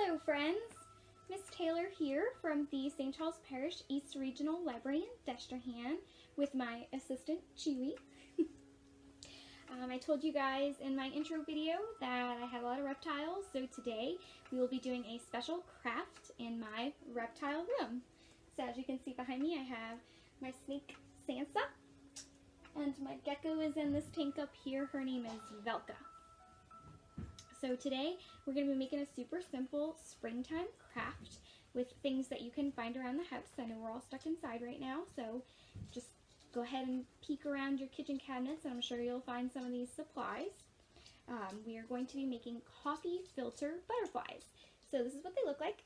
Hello friends, Miss Taylor here from the St. Charles Parish East Regional Library in Destrehan with my assistant Chewy. I told you guys in my intro video that I had a lot of reptiles, so today we will be doing a special craft in my reptile room. So as you can see behind me, I have my snake Sansa, and my gecko is in this tank up here. Her name is Velka. So today we're going to be making a super simple springtime craft with things that you can find around the house. I know we're all stuck inside right now, so just go ahead and peek around your kitchen cabinets and I'm sure you'll find some of these supplies. We are going to be making coffee filter butterflies. So this is what they look like.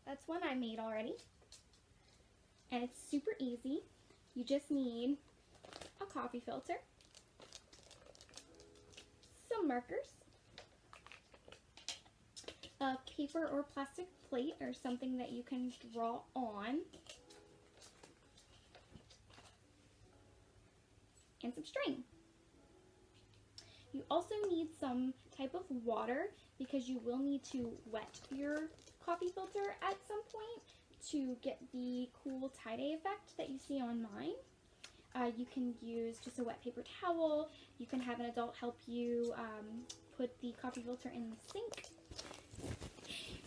That's one I made already. And it's super easy. You just need a coffee filter, some markers, a paper or plastic plate or something that you can draw on, and some string. You also need some type of water because you will need to wet your coffee filter at some point to get the cool tie-dye effect that you see on mine. You can use just a wet paper towel. You can have an adult help you put the coffee filter in the sink.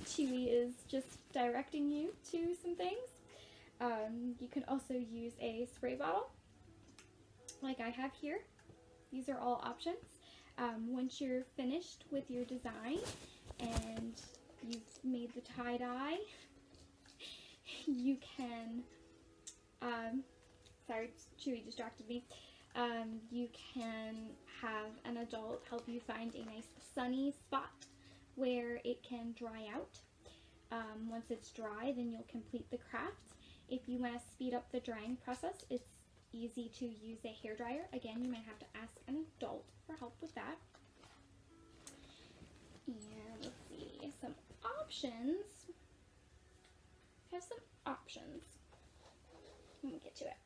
Chewy is just directing you to some things. You can also use a spray bottle like I have here. These are all options. Once you're finished with your design and you've made the tie-dye, you can, sorry, Chewy distracted me. You can have an adult help you find a nice sunny spot where it can dry out. Once it's dry, then you'll complete the craft. If you want to speed up the drying process, it's easy to use a hairdryer. Again, you might have to ask an adult for help with that. And let's see, some options. I have some options. Let me get to it.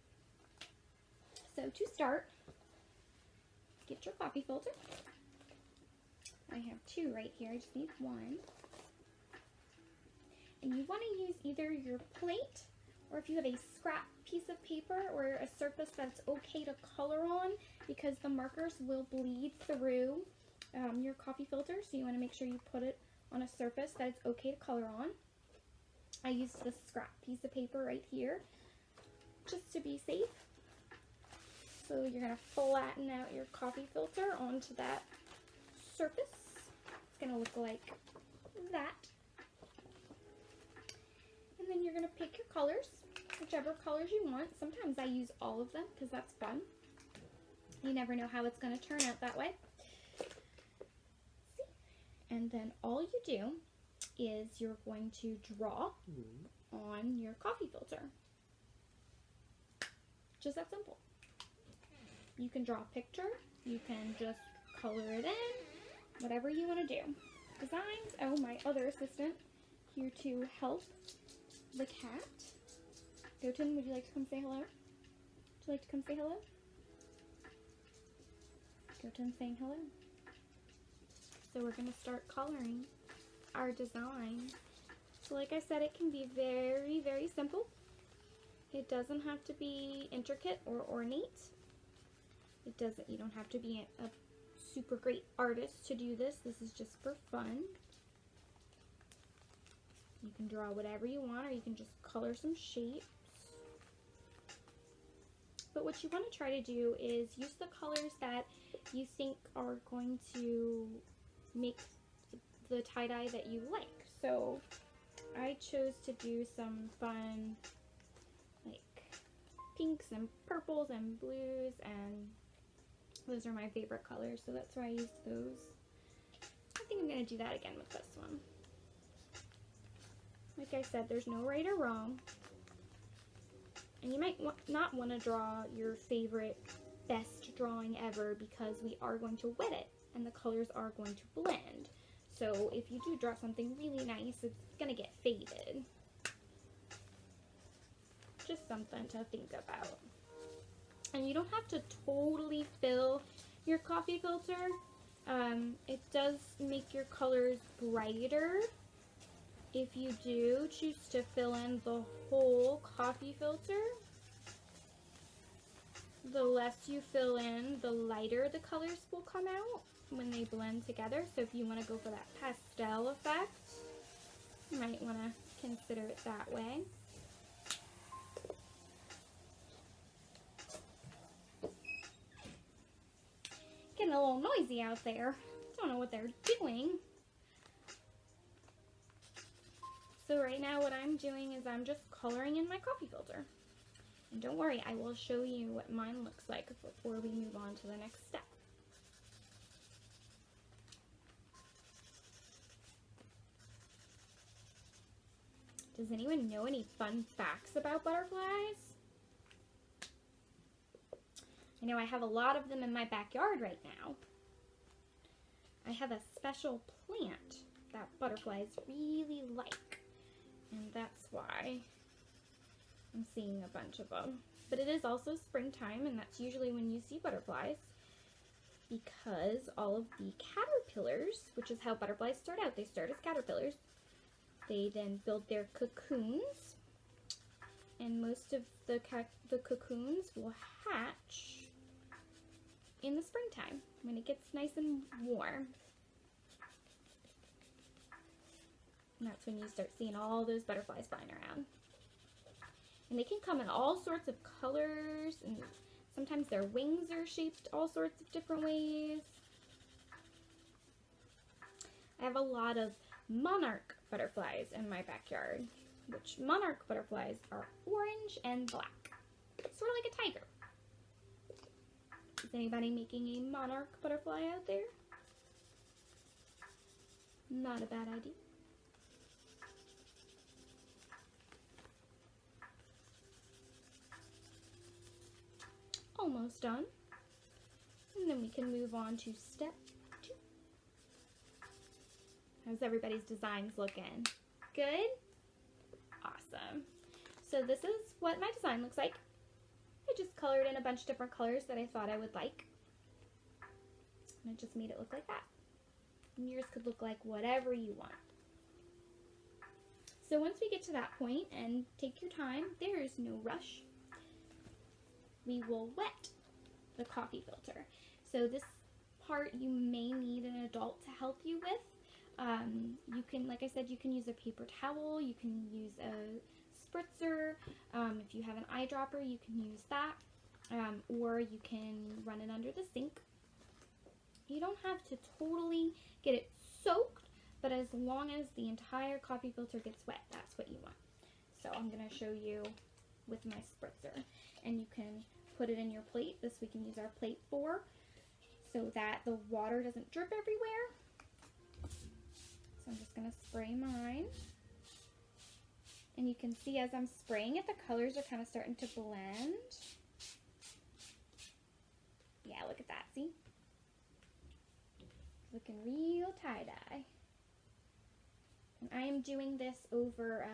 So to start, get your coffee filter. I have two right here, I just need one. And you want to use either your plate, or if you have a scrap piece of paper or a surface that's okay to color on, because the markers will bleed through your coffee filter, so you want to make sure you put it on a surface that it's okay to color on. I used this scrap piece of paper right here, just to be safe. So you're going to flatten out your coffee filter onto that surface. It's going to look like that. And then you're going to pick your colors, whichever colors you want. Sometimes I use all of them because that's fun. You never know how it's going to turn out that way. And then all you do is you're going to draw on your coffee filter. Just that simple. You can draw a picture, you can just color it in, whatever you want to do. Designs, oh, my other assistant here to help, the cat. Goten, would you like to come say hello? Would you like to come say hello? Goten saying hello. So we're going to start coloring our design. So like I said, it can be very, very simple. It doesn't have to be intricate or ornate. You don't have to be a super great artist to do this. This is just for fun. You can draw whatever you want, or you can just color some shapes. But what you want to try to do is use the colors that you think are going to make the tie-dye that you like. So I chose to do some fun like pinks and purples and blues, and those are my favorite colors, so that's why I used those. I think I'm going to do that again with this one. Like I said, there's no right or wrong. And you might not want to draw your favorite best drawing ever, because we are going to wet it and the colors are going to blend. So if you do draw something really nice, it's going to get faded. Just something to think about. And you don't have to totally fill your coffee filter. It does make your colors brighter If you do choose to fill in the whole coffee filter, the less you fill in, the lighter the colors will come out when they blend together. So if you want to go for that pastel effect, you might want to consider it that way. Getting a little noisy out there. Don't know what they're doing. So right now what I'm doing is I'm just coloring in my coffee filter. And don't worry, I will show you what mine looks like before we move on to the next step. Does anyone know any fun facts about butterflies? I know I have a lot of them in my backyard right now. I have a special plant that butterflies really like, and that's why I'm seeing a bunch of them. But it is also springtime, and that's usually when you see butterflies, because all of the caterpillars, which is how butterflies start out, they start as caterpillars. They then build their cocoons, and most of the cocoons will hatch in the springtime when it gets nice and warm. And that's when you start seeing all those butterflies flying around. And they can come in all sorts of colors, and sometimes their wings are shaped all sorts of different ways. I have a lot of monarch butterflies in my backyard, which monarch butterflies are orange and black, sort of like a tiger. Is anybody making a monarch butterfly out there? Not a bad idea. Almost done. And then we can move on to step 2. How's everybody's designs looking? Good? Awesome. So this is what my design looks like. I just colored in a bunch of different colors that I thought I would like. And I just made it look like that. And yours could look like whatever you want. So once we get to that point, and take your time, there is no rush, we will wet the coffee filter. So this part you may need an adult to help you with. You can, like I said, you can use a paper towel, you can use a spritzer, if you have an eyedropper you can use that, or you can run it under the sink. You don't have to totally get it soaked, but as long as the entire coffee filter gets wet, that's what you want. So I'm going to show you with my spritzer, and you can put it in your plate. This we can use our plate for, so that the water doesn't drip everywhere. So I'm just going to spray mine. And you can see as I'm spraying it, the colors are kind of starting to blend. Yeah, look at that, see? Looking real tie-dye. And I am doing this over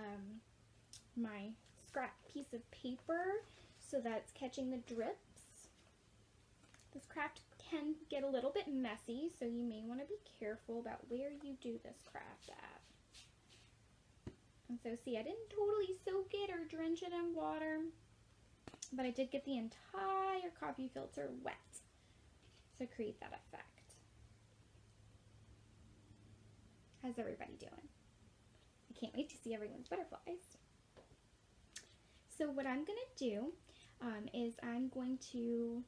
my scrap piece of paper so that it's catching the drips. This craft can get a little bit messy, so you may want to be careful about where you do this craft at. And so see, I didn't totally soak it or drench it in water, but I did get the entire coffee filter wet to create that effect. How's everybody doing? I can't wait to see everyone's butterflies. So what I'm going to do is I'm going to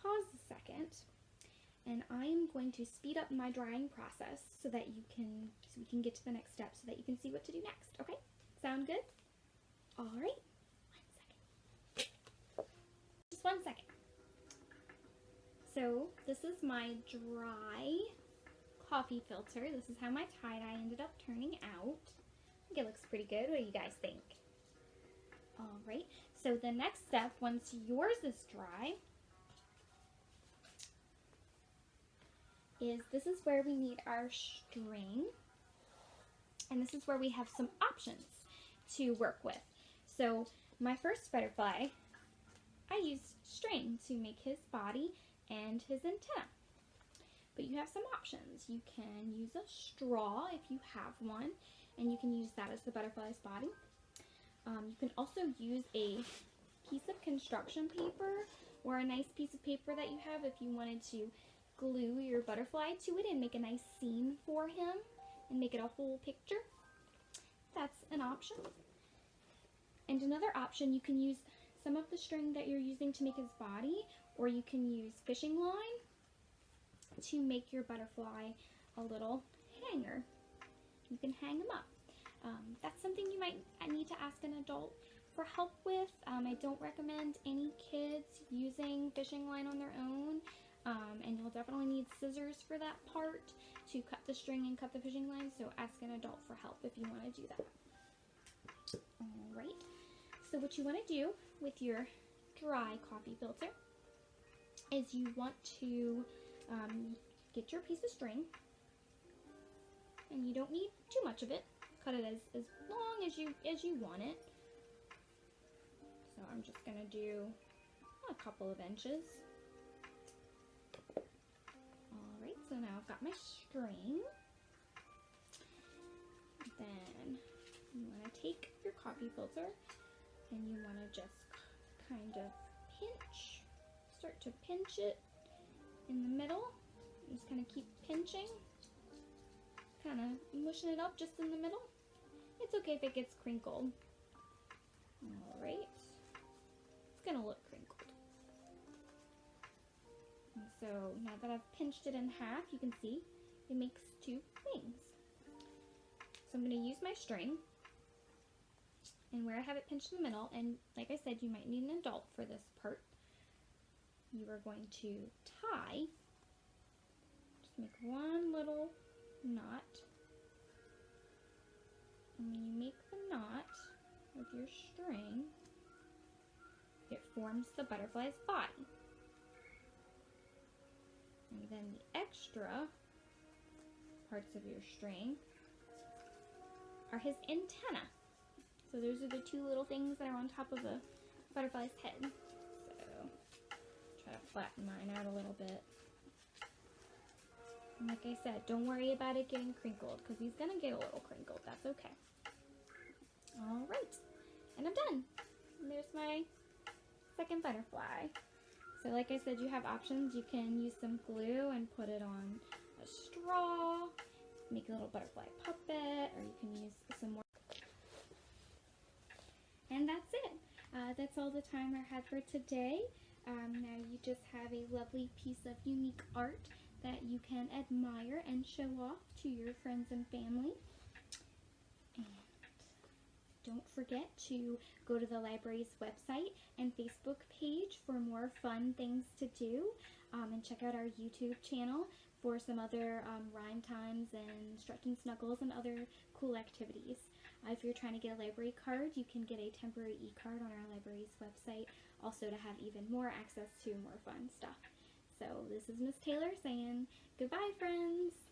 pause a second, and I'm going to speed up my drying process so that we can get to the next step, so that you can see what to do next. Okay? Sound good? All right. 1 second. Just 1 second. So this is my dry coffee filter. This is how my tie-dye ended up turning out. I think it looks pretty good. What do you guys think? All right. So the next step, once yours is dry, is this is where we need our string, and this is where we have some options to work with. So my first butterfly, I used string to make his body and his antenna. But you have some options. You can use a straw if you have one, and you can use that as the butterfly's body. You can also use a piece of construction paper or a nice piece of paper that you have if you wanted to glue your butterfly to it and make a nice scene for him and make it a whole picture. That's an option. And another option, you can use some of the string that you're using to make his body, or you can use fishing line to make your butterfly a little hanger. You can hang him up. That's something you might need to ask an adult for help with. I don't recommend any kids using fishing line on their own, and you'll definitely need scissors for that part to cut the string and cut the fishing line, so ask an adult for help if you want to do that. Alright, so what you want to do with your dry coffee filter is you want to get your piece of string, and you don't need too much of it. Cut it as long as you want it. So I'm just going to do a couple of inches. Alright, so now I've got my string. Then you want to take your coffee filter and you want to just kind of start to pinch it in the middle. Just kind of keep pinching, kind of mushing it up just in the middle. It's okay if it gets crinkled. Alright, it's going to look crinkled. And so now that I've pinched it in half, you can see it makes two wings. So I'm going to use my string, and where I have it pinched in the middle, and like I said, you might need an adult for this part, you are going to tie, just make one little knot, and when you make the knot with your string, it forms the butterfly's body. And then the extra parts of your string are his antenna. So those are the two little things that are on top of the butterfly's head. So try to flatten mine out a little bit. And like I said, don't worry about it getting crinkled, because he's going to get a little crinkled. That's okay. Alright, and I'm done. And there's my second butterfly. So like I said, you have options. You can use some glue and put it on a straw, make a little butterfly puppet, or you can use some more. And that's it. That's all the time I had for today. Now you just have a lovely piece of unique art that you can admire and show off to your friends and family. And don't forget to go to the library's website and Facebook page for more fun things to do, and check out our YouTube channel for some other rhyme times and stretch and snuggles and other cool activities. If you're trying to get a library card, you can get a temporary e-card on our library's website, also to have even more access to more fun stuff. So this is Miss Taylor saying goodbye, friends!